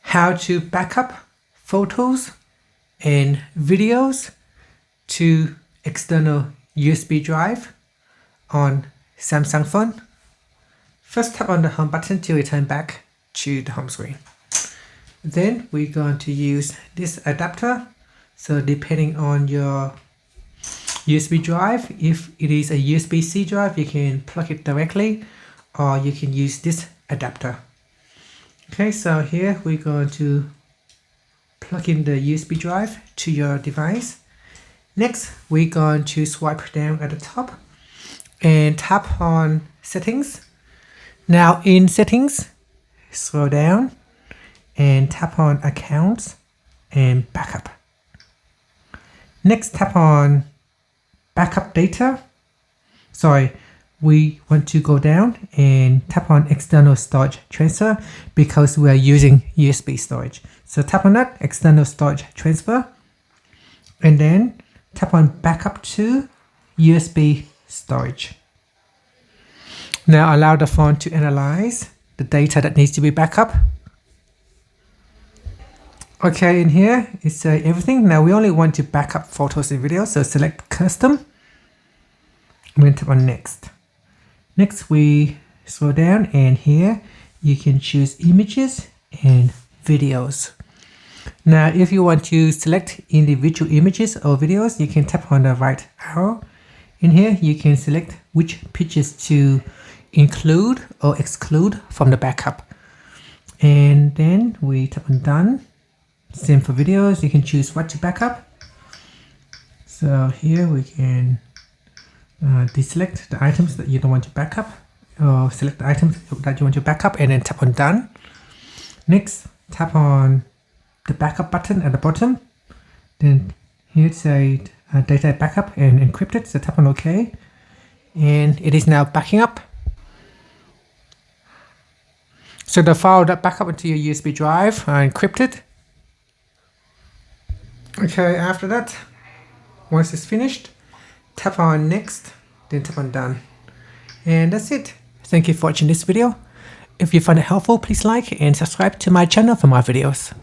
how to backup photos and videos to external USB drive on Samsung phone. First, tap on the home button to return back to the home screen. Then we're going to use this adapter. So depending on your USB drive, if it is a USB-C drive, you can plug it directly, or you can use this adapter. Okay, so here we're going to plug in the USB drive to your device. Next, we're going to swipe down at the top and tap on Settings. Now in Settings, scroll down and tap on Accounts and Backup. Next, tap on Backup Data. We want to go down and tap on External Storage Transfer because we are using USB storage. So tap on that, External Storage Transfer, and then tap on Backup to USB Storage. Now allow the phone to analyze the data that needs to be backup. Okay, in here it says everything. Now we only want to backup photos and videos, so select Custom. I'm going to tap on Next. Next we scroll down and here you can choose images and videos. Now if you want to select individual images or videos, you can tap on the right arrow. In here you can select which pictures to include or exclude from the backup. And then we tap on Done. Same for videos, you can choose what to backup. So here we can deselect the items that you don't want to backup, or select the items that you want to backup and then tap on Done. Next, tap on the backup button at the bottom. Then here it says data backup and encrypted, so tap on OK. And it is now backing up. So the file that back up into your USB drive are encrypted. Okay, after that, once it's finished, tap on Next, then tap on Done. And that's it. Thank you for watching this video. If you found it helpful, please like and subscribe to my channel for more videos.